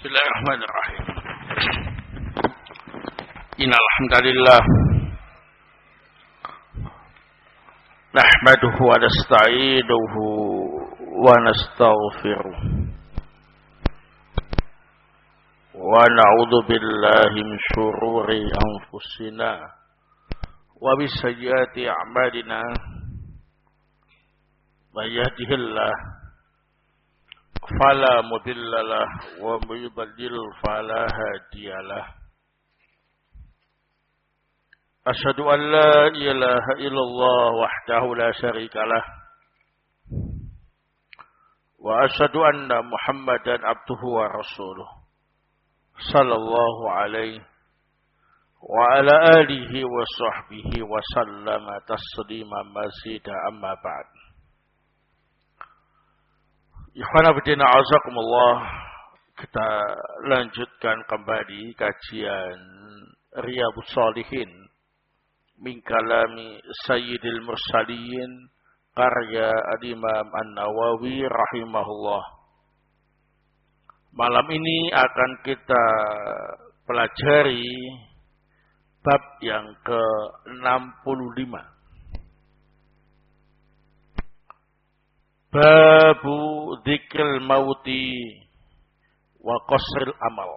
Bismillahirrahmanirrahim. Innal hamdalillah nahmaduhu wa nasta'inuhu wa nastaghfiruh wa na'udzu billahi min shururi anfusina wa min sayyiati a'malina. May yahdihillahu fala mudilla lahu wa may yudlil fala hadiya lahu. Asyhadu an la ilaha illallah wahdahu la syarika lah wa asyhadu anna Muhammadan abduhu wa rasuluh sallallahu alaihi wa ala alihi wa sahbihi wa sallama taslima mazida amma ba'd. Ikhwana fillah azakumullah, kita lanjutkan kembali kajian Riyadhus Shalihin min kalami Sayyidil Mursalin karya Al-Imam An-Nawawi rahimahullah. Malam ini akan kita pelajari bab yang ke-65. Babu dzikril mauti wa qasril amal.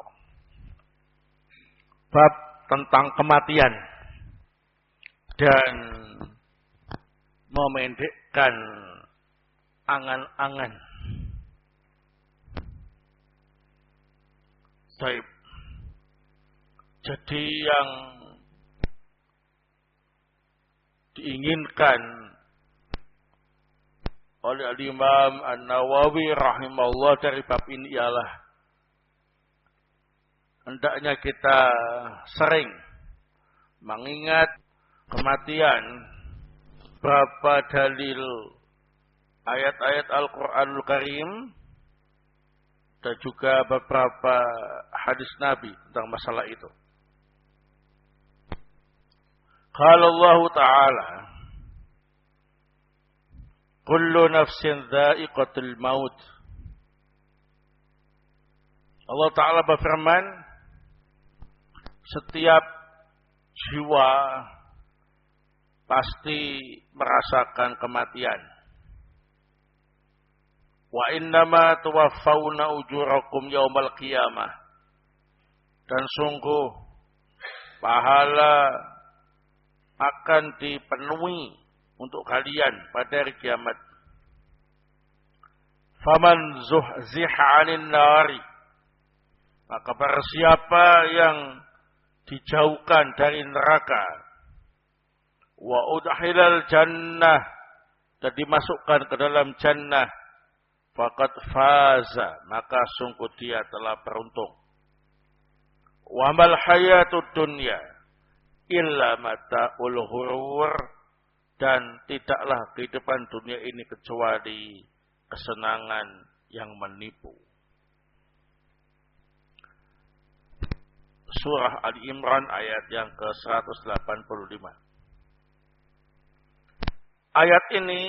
Bab tentang kematian dan memendekkan angan-angan. Baik. Jadi yang diinginkan oleh Al-Imam An-Nawawi rahimahullah dari bab ini ialah hendaknya kita sering mengingat kematian, beberapa dalil ayat-ayat Al-Quranul Karim dan juga beberapa hadis Nabi tentang masalah itu. Qala Allah Ta'ala, kullu nafsin dha'iqatul maut. Allah Ta'ala berfirman, setiap jiwa pasti merasakan kematian. Wa innama tuwaffawna ujurakum yaumal qiyamah. Dan sungguh pahala akan dipenuhi untuk kalian pada hari kiamat. Faman zuhziha 'anil nari, maka barang siapa yang dijauhkan dari neraka, wa udkhilal jannah, dan dimasukkan ke dalam jannah, faqad faza, maka sungguh dia telah beruntung. Wa mal hayatud dunya illa mata'ul ghurur, dan tidaklah kehidupan dunia ini kecuali kesenangan yang menipu. Surah Al-Imran ayat yang ke-185. Ayat ini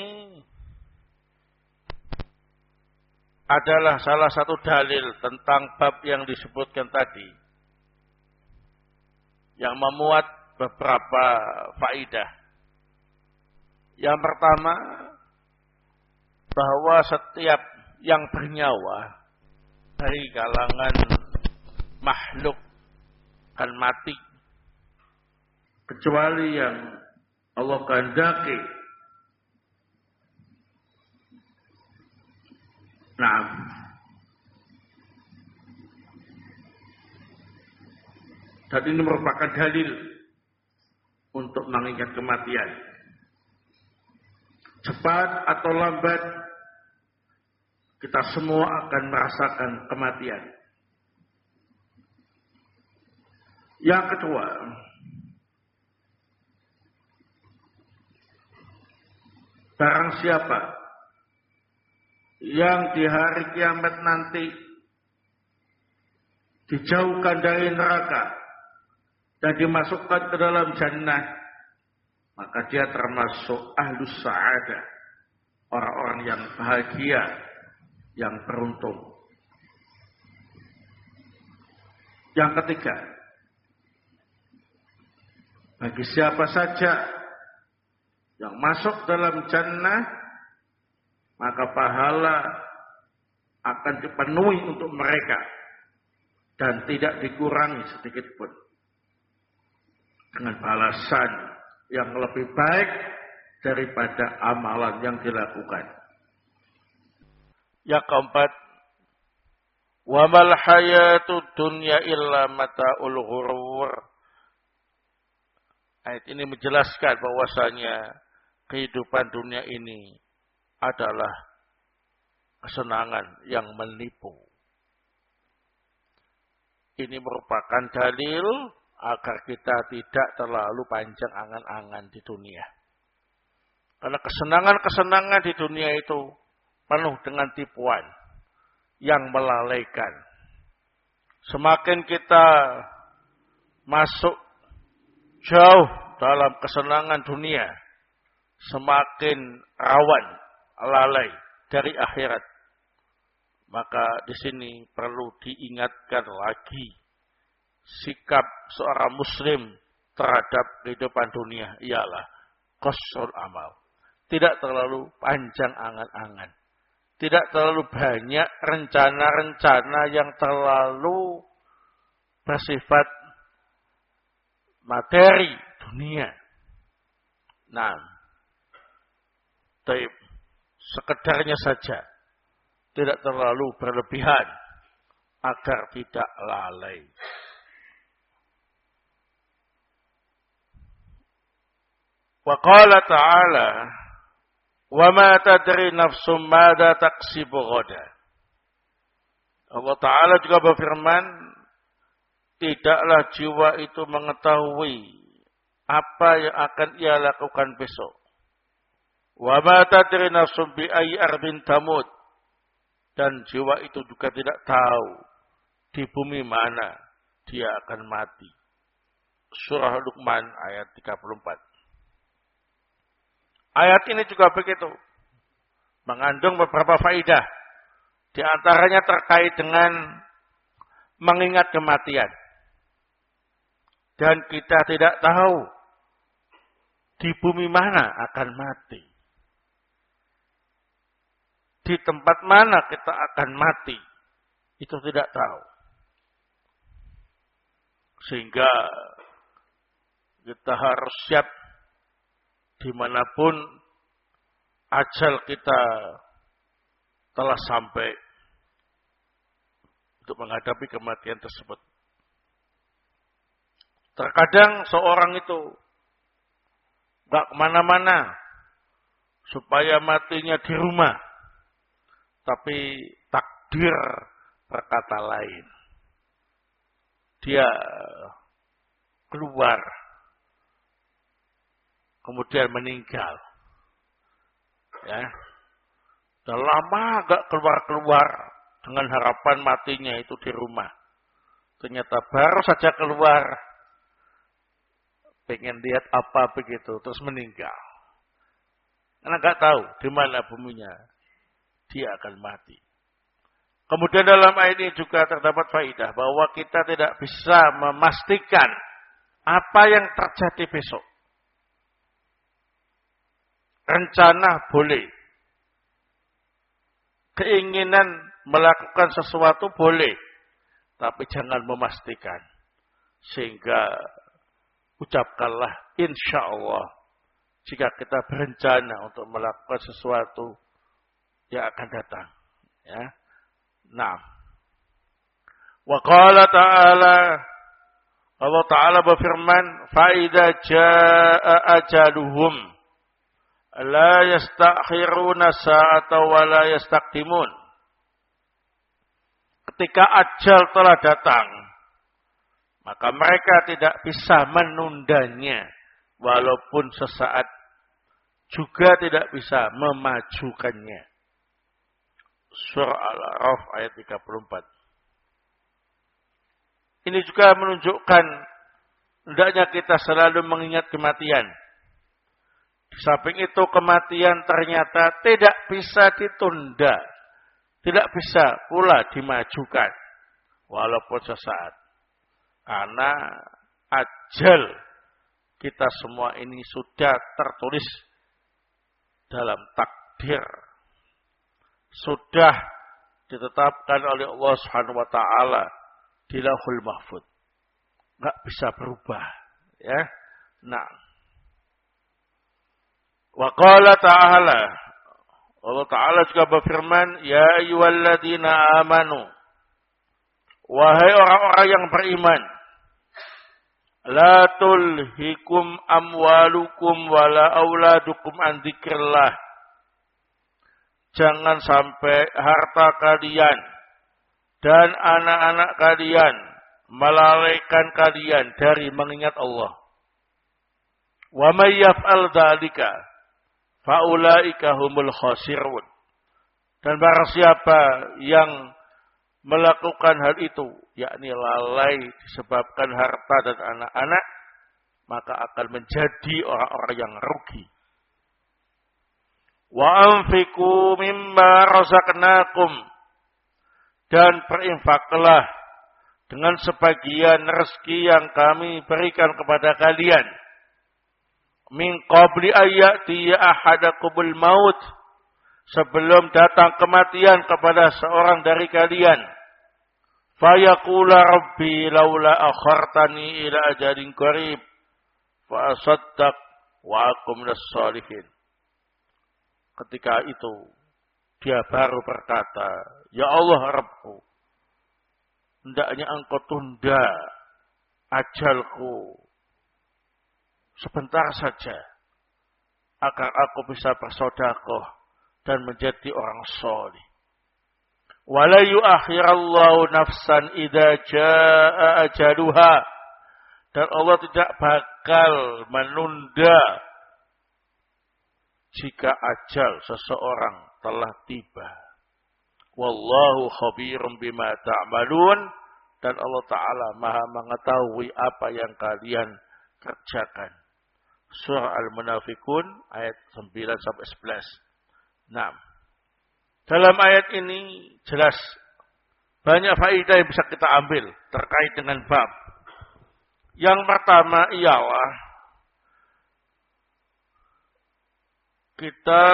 adalah salah satu dalil tentang bab yang disebutkan tadi, yang memuat beberapa faidah. Yang pertama, bahwa setiap yang bernyawa dari kalangan makhluk akan mati, kecuali yang Allah kehendaki. Nah, dan ini merupakan dalil untuk mengingat kematian. Cepat atau lambat, kita semua akan merasakan kematian. Yang kedua, barang siapa yang di hari kiamat nanti dijauhkan dari neraka dan dimasukkan ke dalam jannah, maka dia termasuk ahlus sa'adah, orang-orang yang bahagia, yang beruntung. Yang ketiga, bagi siapa saja yang masuk dalam jannah, maka pahala akan dipenuhi untuk mereka dan tidak dikurangi sedikit pun, dengan balasan yang lebih baik daripada amalan yang dilakukan. Yang keempat, wa mal hayatud dunya illa mata'ul ghurur. Ayat ini menjelaskan bahwasanya kehidupan dunia ini adalah kesenangan yang menipu. Ini merupakan dalil agar kita tidak terlalu panjang angan-angan di dunia. Karena kesenangan-kesenangan di dunia itu penuh dengan tipuan yang melalaikan. Semakin kita masuk jauh dalam kesenangan dunia, semakin rawan lalai dari akhirat. Maka di sini perlu diingatkan lagi sikap seorang muslim terhadap kehidupan dunia ialah qasrul amal. Tidak terlalu panjang angan-angan. Tidak terlalu banyak rencana-rencana yang terlalu bersifat materi dunia. Nah, sekedarnya saja. Tidak terlalu berlebihan agar tidak lalai. Wa qala ta'ala, wa ma tadri nafsum madza taksibu ghadan. Allah Ta'ala juga berfirman, tidaklah jiwa itu mengetahui apa yang akan ia lakukan besok. Wa ma tadri nafsum bi ayyi ardin tamut. Dan jiwa itu juga tidak tahu di bumi mana dia akan mati. Surah Luqman ayat 34. Ayat ini juga begitu. Mengandung beberapa faidah. Di antaranya terkait dengan mengingat kematian. Dan kita tidak tahu di bumi mana akan mati. Di tempat mana kita akan mati, itu tidak tahu. Sehingga kita harus siap dimanapun ajal kita telah sampai untuk menghadapi kematian tersebut. Terkadang seorang itu gak kemana-mana supaya matinya di rumah. Tapi takdir berkata lain. Dia keluar. Kemudian meninggal. Ya. Sudah lama gak keluar-keluar. Dengan harapan matinya itu di rumah. Ternyata baru saja keluar. Pengen lihat apa begitu. Terus meninggal. Karena gak tahu di mana buminya. Dia akan mati. Kemudian dalam ayat ini juga terdapat faidah bahwa kita tidak bisa memastikan apa yang terjadi besok. Rencana boleh. Keinginan melakukan sesuatu boleh. Tapi jangan memastikan. Sehingga ucapkanlah insya Allah. Jika kita berencana untuk melakukan sesuatu yang akan datang. Ya. Nah. Wa qala ta'ala, Allah Ta'ala berfirman, فَإِذَا جَاءَ أَجَلُهُمْ لَا يَسْتَأْخِرُونَ سَاعَةً وَلَا يَسْتَقْدِمُونَ. Ketika ajal telah datang, maka mereka tidak bisa menundanya, walaupun sesaat, juga tidak bisa memajukannya. Surah Al-A'raf ayat 34. Ini juga menunjukkan hendaknya kita selalu mengingat kematian. Di samping itu kematian ternyata tidak bisa ditunda. Tidak bisa pula dimajukan. Walaupun sesaat. Karena ajal kita semua ini sudah tertulis dalam takdir. Sudah ditetapkan oleh Allah Subhanahu wa taala di Lauhul Mahfuz. Enggak bisa berubah, ya. Nah. Wa qala ta'ala, Allah taala juga berfirman, ya ayyuhalladzina amanu, wahai orang-orang yang beriman, la tulhikum amwalukum wala auladukum an dzikrillah. Jangan sampai harta kalian dan anak-anak kalian melalaikan kalian dari mengingat Allah. Wa may yaf'al dzalika fa ulaika humul khasirun. Dan barang siapa yang melakukan hal itu, yakni lalai disebabkan harta dan anak-anak, maka akan menjadi orang-orang yang rugi. Wa anfiqu mimma razaqnakum, dan berinfaklah dengan sebagian rezeki yang kami berikan kepada kalian. Min qabli ayyati ahadakumul maut, sebelum datang kematian kepada seorang dari kalian. Fayaqula rabbi laula akhartani ila ajalin qarib fa asaddaq wa akum minas shalihin. Ketika itu dia baru berkata, ya Allah Rabbku, hendaknya engkau tunda ajalku sebentar saja agar aku bisa bersedekah dan menjadi orang saleh. Wala yu'akhirallahu nafsan idza jaa ajaluha, dan Allah tidak bakal menunda jika ajal seseorang telah tiba. Wallahu khabirum bima ta'malun, dan Allah Ta'ala maha mengetahui apa yang kalian kerjakan. Surah Al-Munafikun ayat 9-11. Nah, dalam ayat ini jelas banyak faedah yang bisa kita ambil terkait dengan bab. Yang pertama ialah kita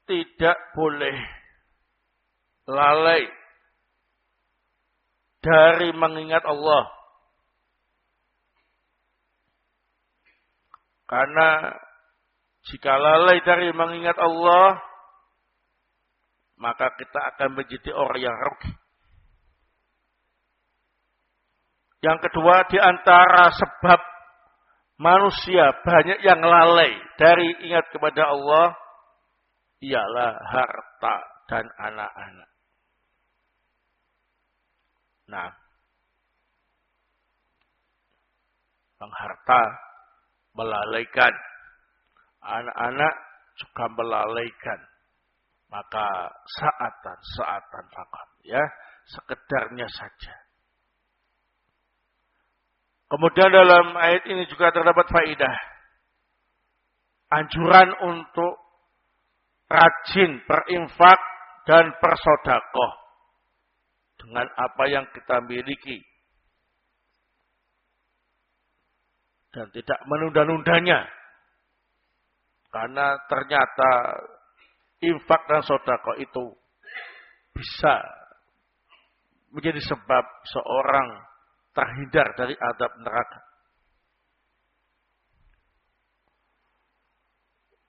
tidak boleh lalai dari mengingat Allah. Karena jika lalai dari mengingat Allah, maka kita akan menjadi orang yang rugi. Yang kedua, di antara sebab manusia banyak yang lalai dari ingat kepada Allah, ialah harta dan anak-anak. Nah, harta melalaikan, anak-anak juga melalaikan. Maka saatan fakat, ya, sekedarnya saja. Kemudian dalam ayat ini juga terdapat faedah anjuran untuk rajin berinfak dan bersedekah dengan apa yang kita miliki dan tidak menunda-nundanya. Karena ternyata infak dan sedekah itu bisa menjadi sebab seorang terhindar dari azab neraka.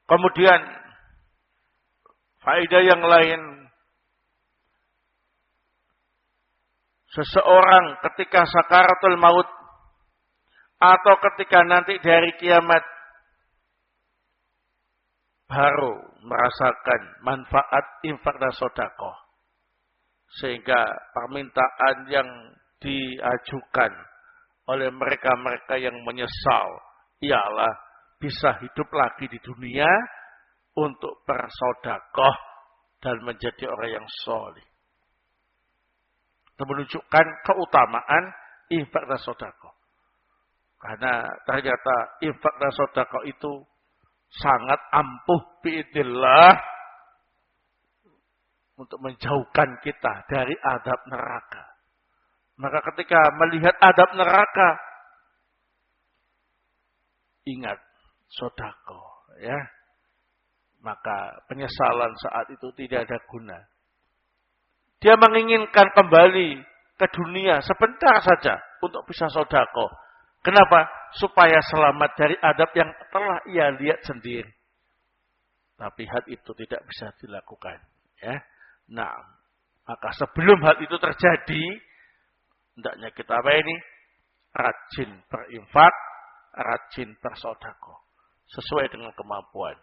Kemudian faedah yang lain, seseorang ketika sakaratul maut atau ketika nanti dari kiamat baru merasakan manfaat infak dan sedekah. Sehingga permintaan yang diajukan oleh mereka-mereka yang menyesal ialah bisa hidup lagi di dunia untuk bersedekah dan menjadi orang yang saleh. Itu menunjukkan keutamaan infak dan sedekah. Karena ternyata infak dan sedekah itu sangat ampuh biidznillah untuk menjauhkan kita dari azab neraka. Maka ketika melihat adab neraka, ingat sedekah, ya. Maka penyesalan saat itu tidak ada guna. Dia menginginkan kembali ke dunia sebentar saja untuk bisa sedekah. Kenapa? Supaya selamat dari adab yang telah ia lihat sendiri. Tapi hal itu tidak bisa dilakukan. Ya. Nah, maka sebelum hal itu terjadi, hendaknya kita apa ini? Rajin berinfak, rajin bersedekah. Sesuai dengan kemampuan.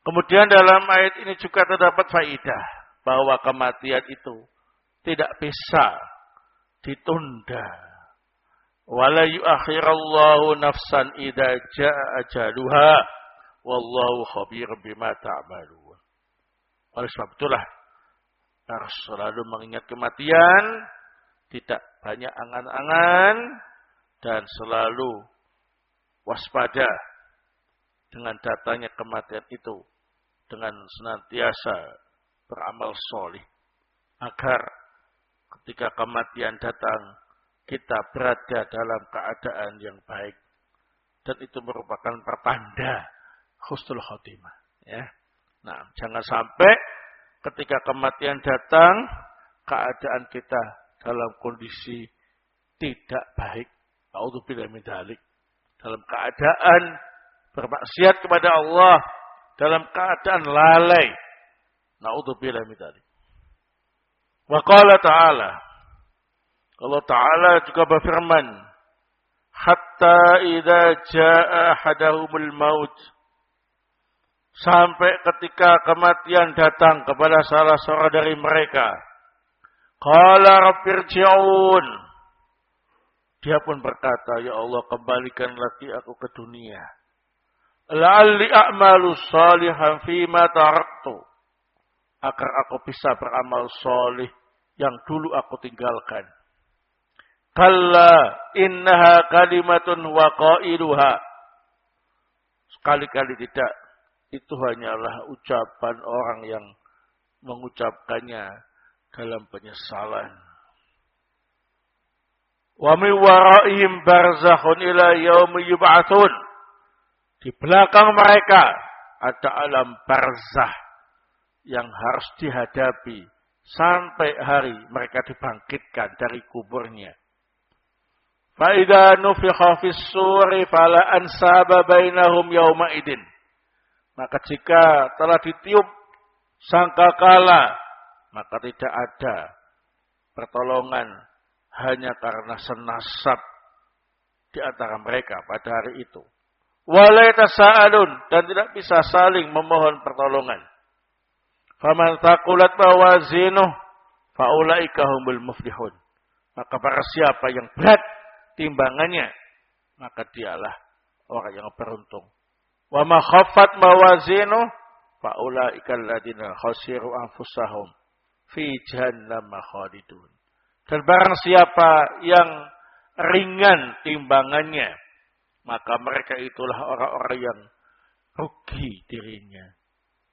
Kemudian dalam ayat ini juga terdapat faidah bahwa kematian itu tidak bisa ditunda. Wala yu'akhirallahu nafsan idza jaa ajaluha wallahu khabirum bima ta'malun. Oleh sebab itulah harus selalu mengingat kematian, tidak banyak angan-angan dan selalu waspada dengan datangnya kematian itu dengan senantiasa beramal solih agar ketika kematian datang kita berada dalam keadaan yang baik dan itu merupakan pertanda husnul khotimah, ya. Nah, jangan sampai ketika kematian datang keadaan kita dalam kondisi tidak baik, a'udzubillahi min dzalik, dalam keadaan bermaksiat kepada Allah, dalam keadaan lalai, na'udzubillahi min dzalik. Wa qala ta'ala, Allah Ta'ala juga berfirman, hatta idza jaa ahadahumul maut, sampai ketika kematian datang kepada salah seorang dari mereka, qala rabbirji'un, dia pun berkata, ya Allah, kembalikan lagi aku ke dunia, la'alli a'malu salihan fima taraktu, agar aku bisa beramal solih yang dulu aku tinggalkan. Kalla innaha kalimatun wa qailuha, sekali-kali tidak, itu hanyalah ucapan orang yang mengucapkannya dalam penyesalan. Wa min waraihim barzakhun ila yaumi yub'atsun, di belakang mereka ada alam barzah yang harus dihadapi sampai hari mereka dibangkitkan dari kuburnya. Fa idza nufikha fis suri fala ansaba bainahum yauma idin, maka jika telah ditiup sangkakala, maka tidak ada pertolongan hanya karena senasab di antara mereka pada hari itu. Wala yatasaalun, dan tidak bisa saling memohon pertolongan. Faman taqulat mawazinuh faulaika humul muflihun, maka para siapa yang berat timbangannya, maka dialah orang yang beruntung. Wa ma khaffat mawazinuh faulaika alladziina khasiru anfusahum fi jahannam khalidun. Dan barang siapa yang ringan timbangannya, maka mereka itulah orang-orang yang rugi dirinya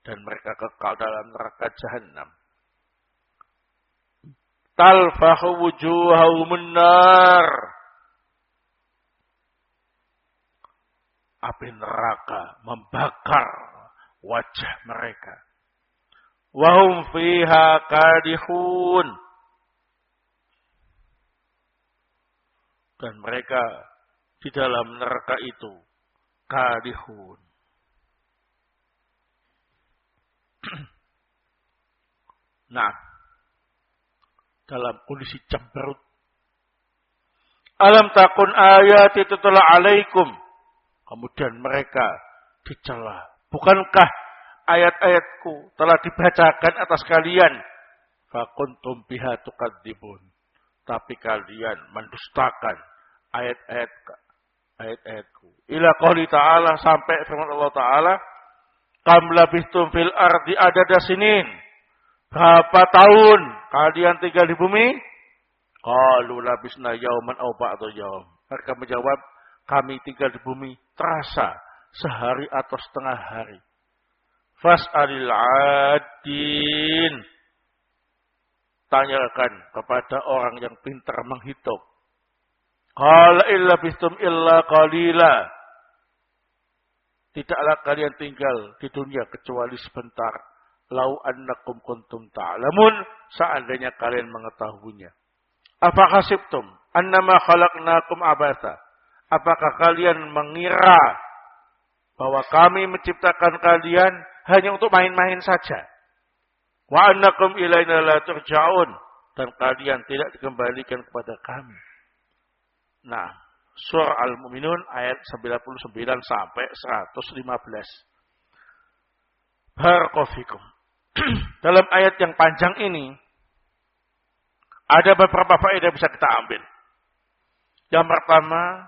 dan mereka kekal dalam neraka jahanam. Talfahu wujuhahumun nar, api neraka membakar wajah mereka. Wahum fiha kadihun, dan mereka di dalam neraka itu kadihun. Nah, dalam kondisi cemberut. Alam takun ayati tutla alaikum, kemudian mereka dicela. Bukankah ayat-ayatku telah dibacakan atas kalian? Fakuntum biha tukadzibun, tapi kalian mendustakan ayat-ayatku. Ila qouli ta'ala, sampai firman Allah Ta'ala, kam labithtum fil ardi adada sinin, berapa tahun kalian tinggal di bumi? Qalu labisna yauman aw ba'da yaum. Mereka menjawab, kami tinggal di bumi terasa sehari atau setengah hari. Fas'alil 'adin, tanyakan kepada orang yang pintar menghitung. Qala illa bistum illa qalila. Tidaklah kalian tinggal di dunia kecuali sebentar. Lau annakum kuntum ta'lamun, seandainya kalian mengetahuinya. Apa hasibtum annama khalaqnakum abatha? Apakah kalian mengira bahwa kami menciptakan kalian hanya untuk main-main saja? Wa annakum ilaina la turja'un, dan kalian tidak dikembalikan kepada kami. Nah, surah Al-Mu'minun ayat 99 sampai 115. Barakallahu. Dalam ayat yang panjang ini ada beberapa faedah bisa kita ambil. Yang pertama,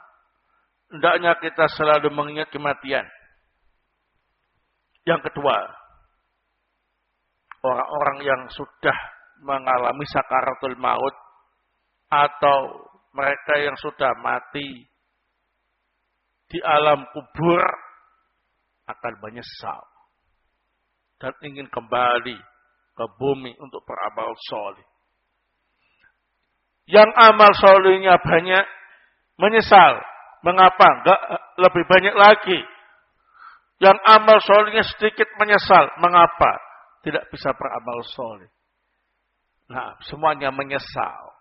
hendaknya kita selalu mengingat kematian. Yang kedua, orang-orang yang sudah mengalami sakaratul maut atau mereka yang sudah mati di alam kubur akan menyesal dan ingin kembali ke bumi untuk beramal soleh. Yang amal solehnya banyak menyesal. Mengapa? Enggak lebih banyak lagi. Yang amal solehnya sedikit menyesal. Mengapa? Tidak bisa beramal soleh. Nah, semuanya menyesal.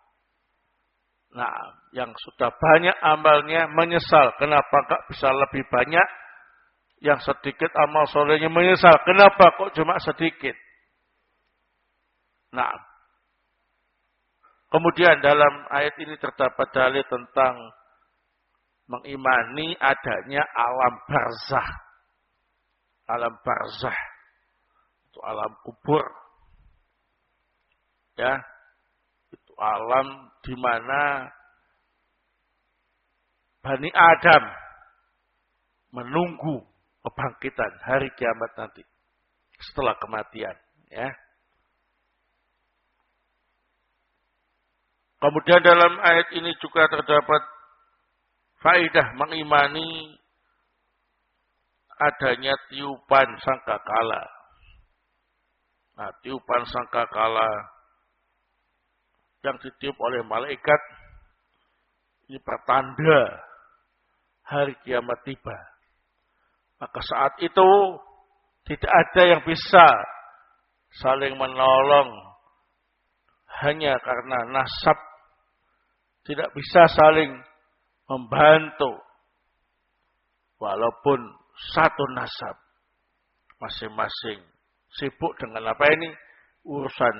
Nah, yang sudah banyak amalnya menyesal. Kenapa enggak bisa lebih banyak? Yang sedikit amal solehnya menyesal. Kenapa kok cuma sedikit? Nah, kemudian dalam ayat ini terdapat dalil tentang mengimani adanya alam barzah. Alam barzah. Itu alam kubur. Ya. Itu alam di mana Bani Adam menunggu kebangkitan hari kiamat nanti setelah kematian, ya. Kemudian dalam ayat ini juga terdapat faedah mengimani adanya tiupan sangkakala. Nah, tiupan sangkakala yang ditiup oleh malaikat ini pertanda hari kiamat tiba. Maka saat itu tidak ada yang bisa saling menolong hanya karena nasab. Tidak bisa saling membantu. Walaupun satu nasab. Masing-masing sibuk dengan apa ini? Urusan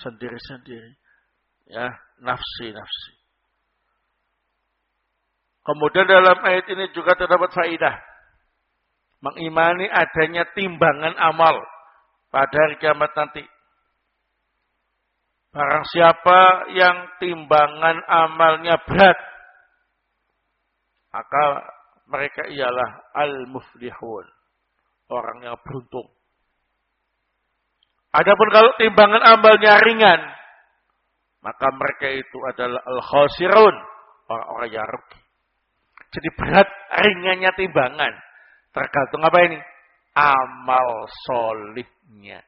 sendiri-sendiri. Ya, nafsi-nafsi. Kemudian dalam ayat ini juga terdapat faedah. Mengimani adanya timbangan amal pada hari kiamat nanti. Barang siapa yang timbangan amalnya berat, maka mereka ialah al-muflihun, orang yang beruntung. Adapun kalau timbangan amalnya ringan, maka mereka itu adalah al-khasirun, orang-orang yang rugi. Jadi berat ringannya timbangan. Tergantung apa ini? Amal solihnya.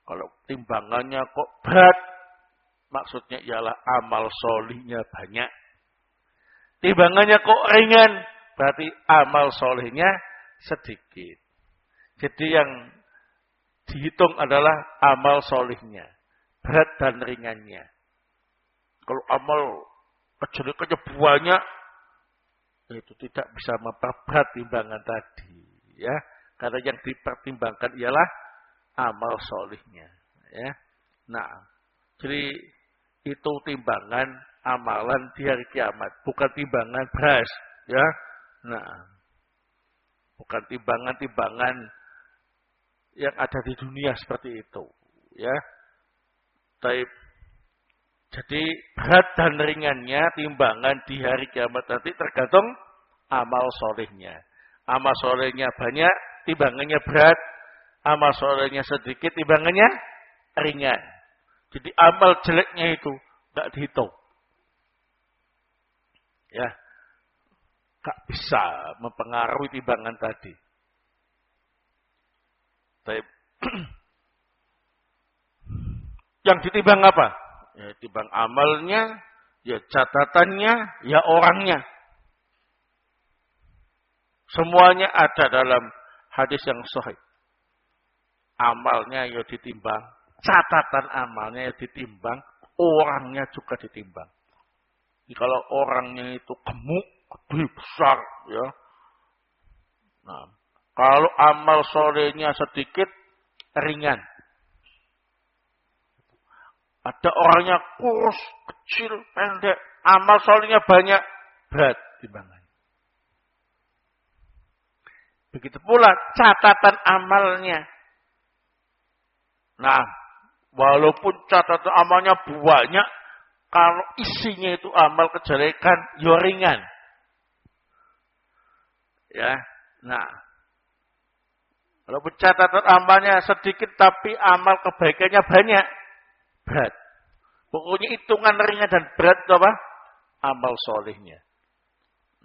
Kalau timbangannya kok berat, maksudnya ialah amal solihnya banyak. Timbangannya kok ringan, berarti amal solihnya sedikit. Jadi yang dihitung adalah amal solihnya, berat dan ringannya. Kalau amal kecil-kecil banyak, itu tidak bisa memperberat timbangan tadi, ya, karena yang dipertimbangkan ialah amal solihnya, ya. Nah, jadi itu timbangan amalan di hari kiamat, bukan timbangan beras, ya. Nah, bukan timbangan yang ada di dunia seperti itu, ya. Jadi berat dan ringannya timbangan di hari kiamat nanti tergantung amal solehnya. Amal solehnya banyak, timbangannya berat. Amal solehnya sedikit, timbangannya ringan. Jadi amal jeleknya itu tidak dihitung. Ya, gak bisa mempengaruhi timbangan tadi. Yang ditimbang apa? Ya timbang amalnya, ya catatannya, ya orangnya. Semuanya ada dalam hadis yang sahih. Amalnya ya ditimbang, catatan amalnya ya ditimbang, orangnya juga ditimbang. Jadi kalau orangnya itu gemuk, gede, besar, ya. Nah, kalau amal solehnya sedikit, ringan. Ada orangnya kurus, kecil, pendek, amal solehnya banyak, berat timbangannya. Begitu pula catatan amalnya. Nah, walaupun catatan amalnya banyak, kalau isinya itu amal kejelekan, ya ringan. Ya, nah, walaupun catatan amalnya sedikit, tapi amal kebaikannya banyak, berat. Pokoknya hitungan ringan dan berat itu apa? Amal solehnya.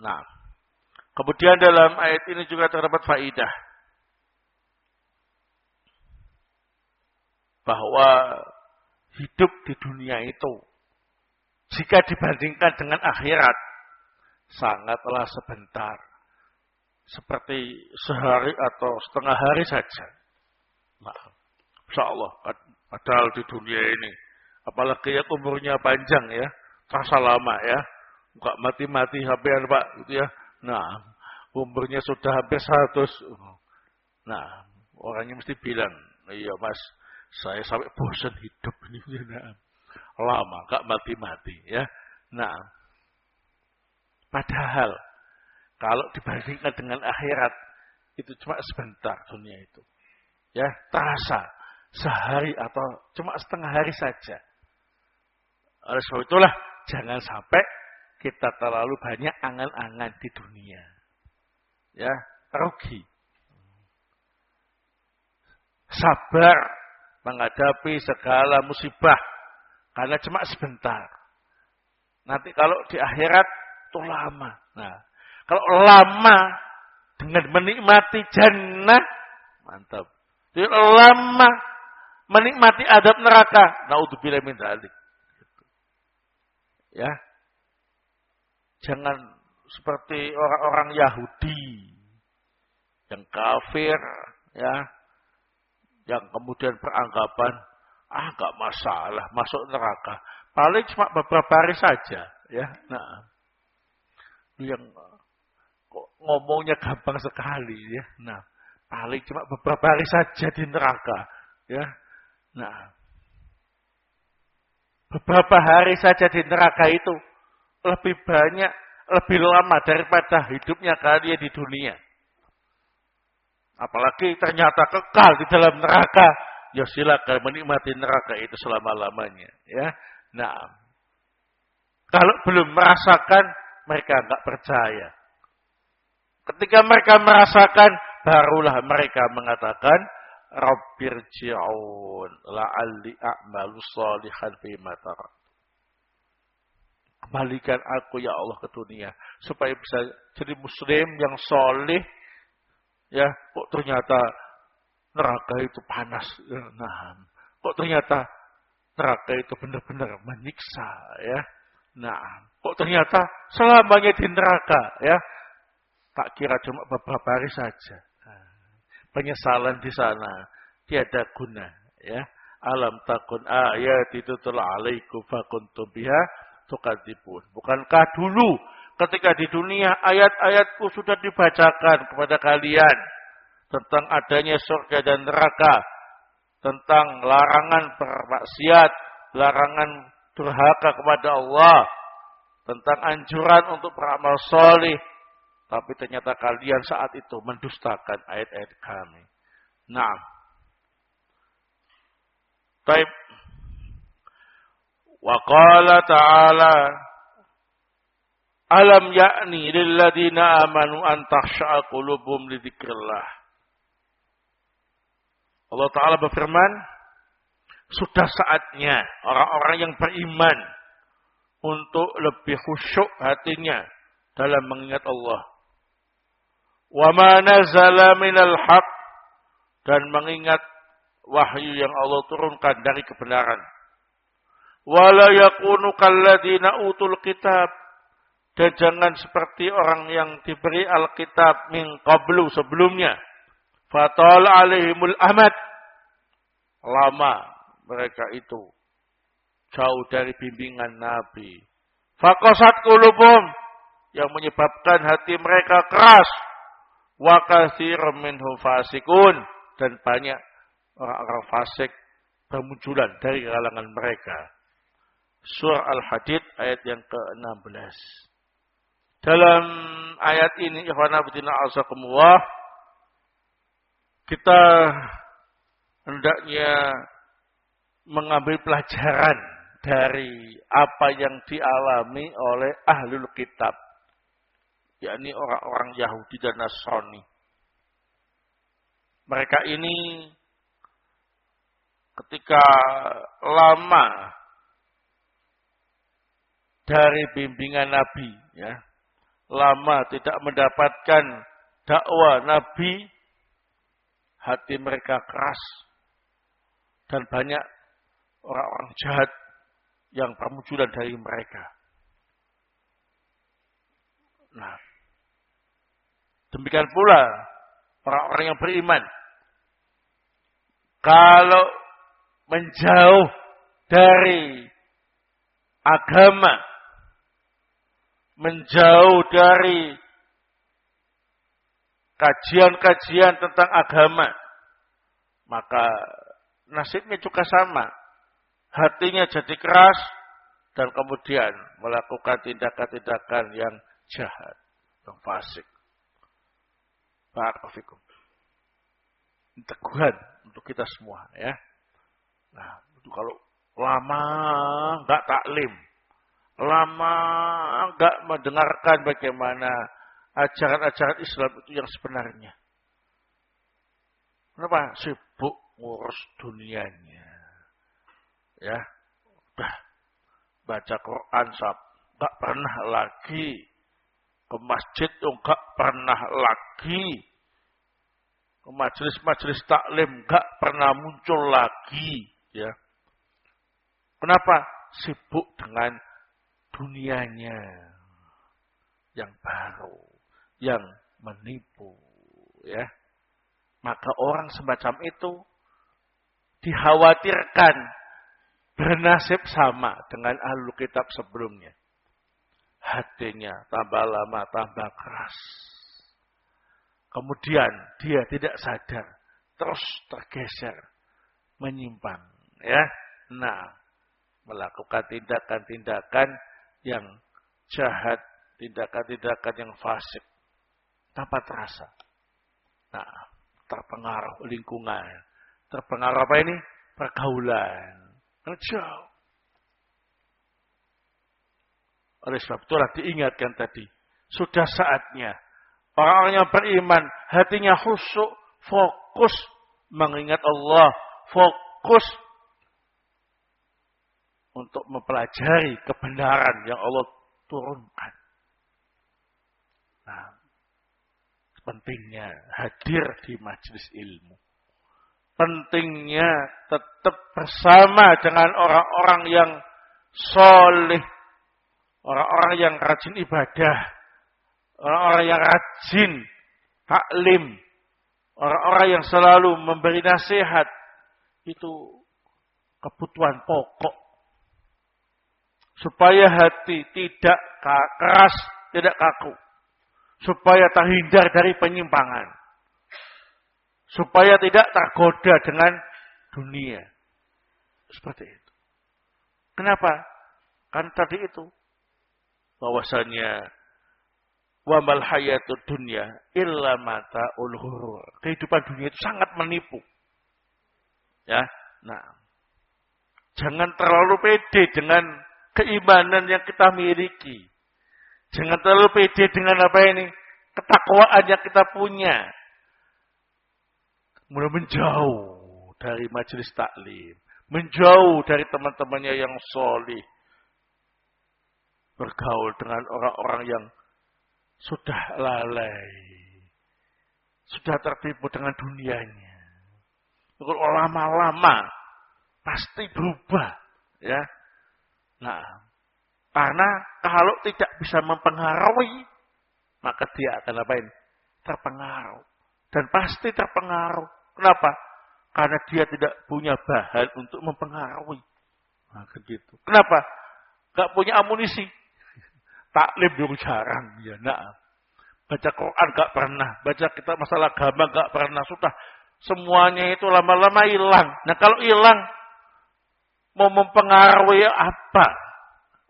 Nah, kemudian dalam ayat ini juga terdapat faidah bahwa hidup di dunia itu jika dibandingkan dengan akhirat sangatlah sebentar, seperti sehari atau setengah hari saja. Nah, insyaallah padahal di dunia ini apalagi yang umurnya panjang ya, terasa lama ya, enggak mati-mati hampir Pak gitu ya. Nah, umurnya sudah hampir 100. Nah, orangnya mesti bilang, iya Mas, saya sampai bosan hidup ini. Nah, lama, enggak mati-mati ya. Nah, padahal kalau dibandingkan dengan akhirat itu cuma sebentar dunia itu. Ya, terasa sehari atau cuma setengah hari saja. Oleh sebab itulah jangan sampai kita terlalu banyak angan-angan di dunia. Ya, rugi. Sabar menghadapi segala musibah karena cuma sebentar. Nanti kalau di akhirat itu lama. Nah, kalau lama dengan menikmati jannah, mantap. Jadi lama menikmati adab neraka, naudzubillah min dzalik. Ya. Jangan seperti orang-orang Yahudi yang kafir, ya, yang kemudian beranggapan, enggak masalah masuk neraka, paling cuma beberapa hari saja, ya. Nah, yang kok ngomongnya gampang sekali, ya. Nah, paling cuma beberapa hari saja di neraka, ya. Nah, beberapa hari saja di neraka itu lebih banyak, lebih lama daripada hidupnya kalian di dunia. Apalagi ternyata kekal di dalam neraka, ya silakan menikmati neraka itu selama-lamanya. Ya, nah, kalau belum merasakan, mereka enggak percaya. Ketika mereka merasakan, barulah mereka mengatakan, Rabbirji'un la'alli a'malu shalihan fima tarak. Kembalikan aku ya Allah ke dunia supaya bisa jadi muslim yang soleh. Ya, kok ternyata neraka itu panas. Nah, kok ternyata neraka itu benar-benar menyiksa, ya. Nah, kok ternyata selamanya di neraka, ya. Tak kira cuma beberapa hari saja. Penyesalan di sana tiada guna, ya. Alam takun ayati tutla alaikum fakuntum biha tukadzibun. Bukankah dulu ketika di dunia ayat-ayatku sudah dibacakan kepada kalian tentang adanya surga dan neraka, tentang larangan bermaksiat, larangan durhaka kepada Allah, tentang anjuran untuk beramal soleh. Tapi ternyata kalian saat itu mendustakan ayat-ayat kami. Nah, taib. Wa qala ta'ala, alam ya'ni lilladina amanu an takhsha'a qulubuhum li dzikrillah. Allah Ta'ala berfirman, sudah saatnya orang-orang yang beriman untuk lebih khusyuk hatinya dalam mengingat Allah. Wa ma nazala minal haq, dan mengingat wahyu yang Allah turunkan dari kebenaran. Wala yakunu kalladzina utul kitab. Dan jangan seperti orang yang diberi Alkitab min qablu sebelumnya. Fatal alaihimul amad. Lama mereka itu jauh dari bimbingan Nabi. Faqasat qulubum, yang menyebabkan hati mereka keras. Wa katsirun minhum fasikun, dan banyak orang-orang fasik bermunculan dari kalangan mereka. Surah Al-Hadid ayat yang ke-16. Dalam ayat ini, ikhwana fillah azakumullah, kita hendaknya mengambil pelajaran dari apa yang dialami oleh ahlul kitab, yakni orang-orang Yahudi dan Nasrani. Mereka ini ketika lama dari bimbingan Nabi, ya, lama tidak mendapatkan dakwah Nabi, hati mereka keras dan banyak orang-orang jahat yang bermunculan dari mereka. Nah, demikian pula orang-orang yang beriman, kalau menjauh dari agama, menjauh dari kajian-kajian tentang agama, maka nasibnya juga sama. Hatinya jadi keras dan kemudian melakukan tindakan-tindakan yang jahat, yang fasik. Barakallahu fikum. Teguhan untuk kita semua, ya. Nah, itu kalau lama enggak taklim, lama enggak mendengarkan bagaimana ajaran-ajaran Islam itu yang sebenarnya. Kenapa? Sibuk ngurus dunianya. Ya, udah baca Quran enggak pernah lagi, ke masjid enggak pernah lagi, ke majelis-majelis taklim enggak pernah muncul lagi, ya. Kenapa? Sibuk dengan dunianya yang baru, yang menipu, ya. Maka orang semacam itu dikhawatirkan bernasib sama dengan ahlul kitab sebelumnya. Hatinya tambah lama tambah keras. Kemudian dia tidak sadar, terus tergeser, menyimpang, ya. Nah, melakukan tindakan-tindakan yang jahat, tindakan-tindakan yang fasik tanpa terasa. Nah, terpengaruh lingkungan, terpengaruh apa ini? Pergaulan. Jauh. Oleh sebab itulah diingatkan tadi, sudah saatnya orang-orang yang beriman hatinya khusyuk, fokus mengingat Allah, fokus untuk mempelajari kebenaran yang Allah turunkan. Nah, pentingnya hadir di majelis ilmu. Pentingnya tetap bersama dengan orang-orang yang soleh, orang-orang yang rajin ibadah, orang-orang yang rajin taklim, orang-orang yang selalu memberi nasihat. Itu kebutuhan pokok. Supaya hati tidak keras, tidak kaku. Supaya terhindar dari penyimpangan. Supaya tidak tergoda dengan dunia. Seperti itu. Kenapa? Kan tadi itu. Bahwasanya wa mal hayatud dunya illa mata'ul ghurur. Kehidupan dunia itu sangat menipu. Ya. Nah, jangan terlalu pede dengan keimanan yang kita miliki. Jangan terlalu pede dengan apa ini? Ketakwaan yang kita punya. Mulai menjauh dari majelis taklim. Menjauh dari teman-temannya yang solih. Bergaul dengan orang-orang yang sudah lalai. Sudah tertipu dengan dunianya. Kalau lama-lama pasti berubah. Ya. Nah, karena kalau tidak bisa mempengaruhi, maka dia akan apain? Terpengaruh. Dan pasti terpengaruh. Kenapa? Karena dia tidak punya bahan untuk mempengaruhi. Nah, gitu. Kenapa? Gak punya amunisi. Taklim dulu jarang. Ya, nah. Baca Quran gak pernah. Baca kitab masalah agama gak pernah. Sudah. Semuanya itu lama-lama hilang. Nah, kalau hilang, mau mempengaruhi apa?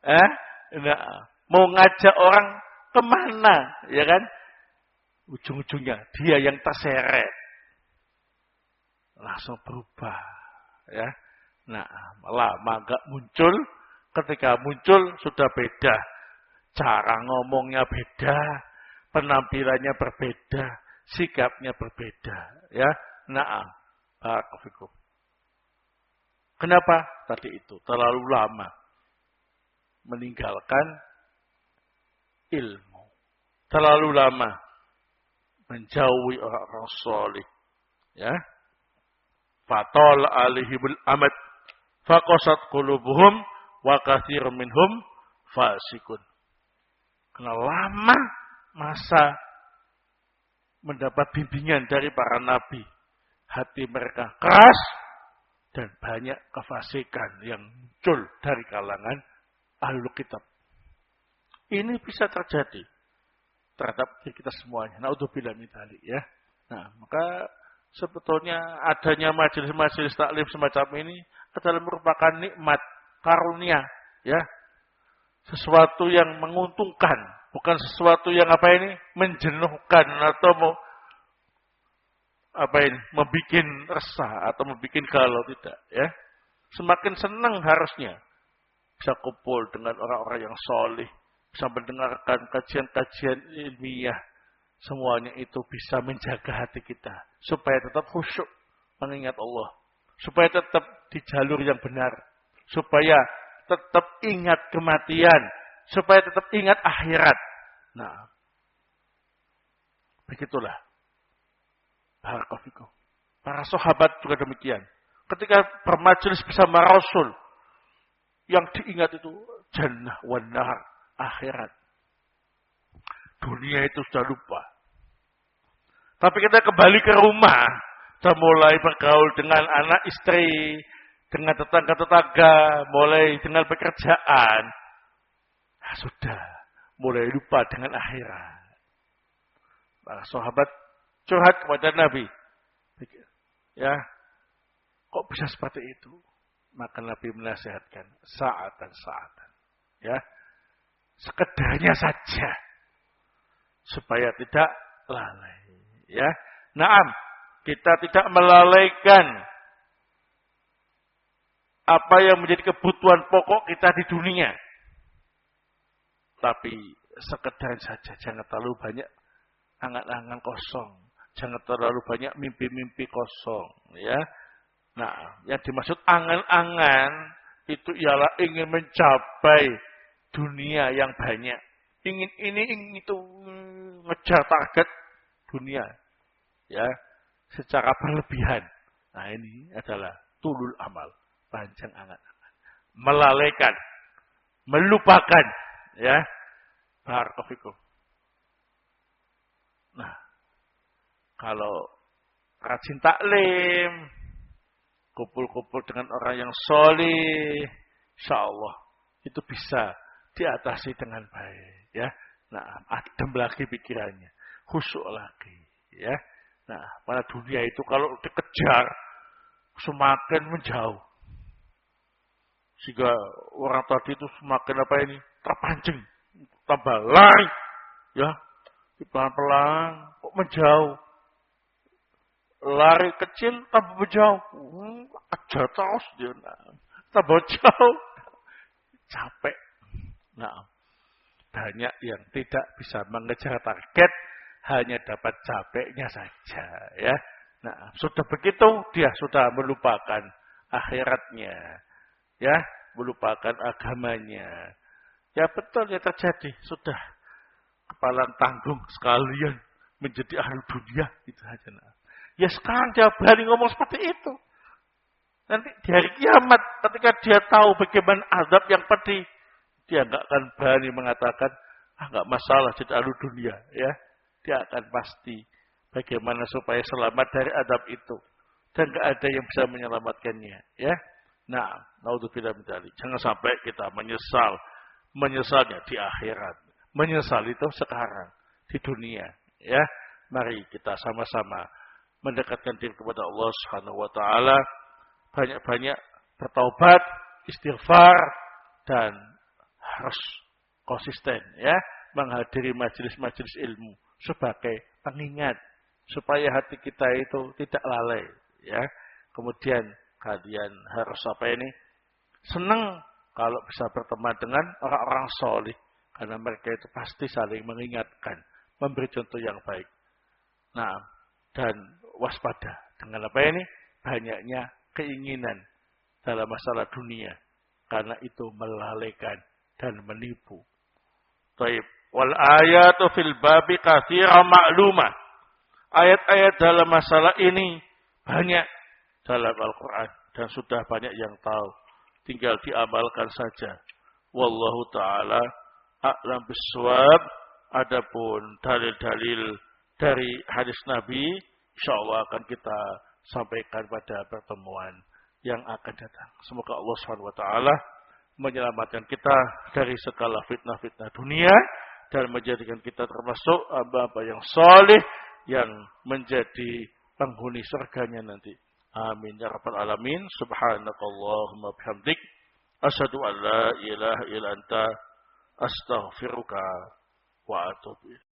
Nah, mau ngajak orang kemana? Ya kan? Ujung-ujungnya dia yang terseret. Langsung berubah. Ya. Nah, lama gak muncul. Ketika muncul sudah beda. Cara ngomongnya beda. Penampilannya berbeda. Sikapnya berbeda. Ya. Nah, barakallahu. Kenapa? Tadi itu terlalu lama meninggalkan ilmu. Terlalu lama menjauhi orang-orang salih. Ya. Fatal alihimul amad faqasat qulubuhum wa katsirun minhum fasikun. Karena lama masa mendapat bimbingan dari para nabi, hati mereka keras dan banyak kefasikan yang muncul dari kalangan ahlul kitab. Ini bisa terjadi terhadap kita semuanya. Naudzubillah min dzalik ya. Nah, maka sebetulnya adanya majelis-majelis taklim semacam ini adalah merupakan nikmat, karunia, ya. Sesuatu yang menguntungkan, bukan sesuatu yang menjenuhkan atau membikin resah atau membikin galau, tidak, ya. Semakin senang harusnya bisa kumpul dengan orang-orang yang solih, bisa mendengarkan kajian-kajian ilmiah. Semuanya itu bisa menjaga hati kita supaya tetap khusyuk mengingat Allah, supaya tetap di jalur yang benar, supaya tetap ingat kematian, supaya tetap ingat akhirat. Nah, begitulah. Barakallahu fikum. Para sahabat juga demikian. Ketika bermajelis bersama Rasul, yang diingat itu jannah wan nahar, akhirat. Dunia itu sudah lupa. Tapi kita kembali ke rumah, sudah mulai bergaul dengan anak istri, dengan tetangga-tetangga, mulai dengan pekerjaan. Nah, sudah mulai lupa dengan akhirat. Para sahabat curhat kepada Nabi. Ya, kok bisa seperti itu? Maka Nabi menasihatkan, saatan. Ya, sekedarnya saja. Supaya tidak lalai. Ya, naam, kita tidak melalaikan apa yang menjadi kebutuhan pokok kita di dunia. Tapi sekedar saja, jangan terlalu banyak angan-angan kosong, jangan terlalu banyak mimpi-mimpi kosong. Ya, nah, yang dimaksud angan-angan itu ialah ingin mencapai dunia yang banyak. Ingin ini, ingin itu, ngejar target dunia, ya, secara berlebihan. Nah, ini adalah tulul amal, panjang angan-angan, melalaikan, melupakan, ya, barakallahu fikum. Nah, kalau rajin taklim, kumpul-kumpul dengan orang yang solih, insyaallah itu bisa diatasi dengan baik. Ya, nah, adem lagi pikirannya, khusyuk lagi, ya. Nah, pada dunia itu kalau dikejar semakin menjauh, sehingga orang tadi itu semakin terpancing, tambah lari, ya, pelan-pelan kok menjauh, lari kecil tambah menjauh, kejar terus dia, tambah jauh, capek. Nah, banyak yang tidak bisa mengejar target, hanya dapat capeknya saja, ya. Nah, sudah begitu dia sudah melupakan akhiratnya, ya, melupakan agamanya. Ya betul, ya terjadi, sudah kepala tanggung sekalian menjadi ahli dunia, itu saja. Nah. Ya sekarang dia berani ngomong seperti itu. Nanti di hari kiamat ketika dia tahu bagaimana azab yang pedih, dia nggak akan berani mengatakan, nggak masalah jadi ahli dunia, ya. Dia akan pasti bagaimana supaya selamat dari azab itu. Dan nggak ada yang bisa menyelamatkannya, ya. Nah, naudzubillah min dzalik. Jangan sampai kita menyesalnya di akhirat. Menyesal itu sekarang di dunia, ya. Mari kita sama-sama mendekatkan diri kepada Allah Subhanahu wa taala, banyak-banyak bertaubat, istighfar, dan harus konsisten, ya, menghadiri majelis-majelis ilmu sebagai pengingat supaya hati kita itu tidak lalai, ya. Kemudian kalian harus senang kalau bisa berteman dengan orang-orang solih, karena mereka itu pasti saling mengingatkan, memberi contoh yang baik. Nah, dan waspada dengan banyaknya keinginan dalam masalah dunia, karena itu melalaikan dan menipu. Taib. Wal ayatu fil babi katsira ma'lumah. Ayat-ayat dalam masalah ini banyak dalam Al-Quran dan sudah banyak yang tahu. Tinggal diamalkan saja. Wallahu ta'ala a'lam bishawab. Adapun dalil-dalil dari hadis Nabi, insyaallah akan kita sampaikan pada pertemuan yang akan datang. Semoga Allah SWT menyelamatkan kita dari segala fitnah-fitnah dunia dan menjadikan kita termasuk hamba-hamba yang saleh yang menjadi penghuni surganya nanti. Amin ya rabbal alamin. Subhanakallahumma bihamdik asyhadu an la ilaha illa anta astaghfiruka wa atubu ilaik.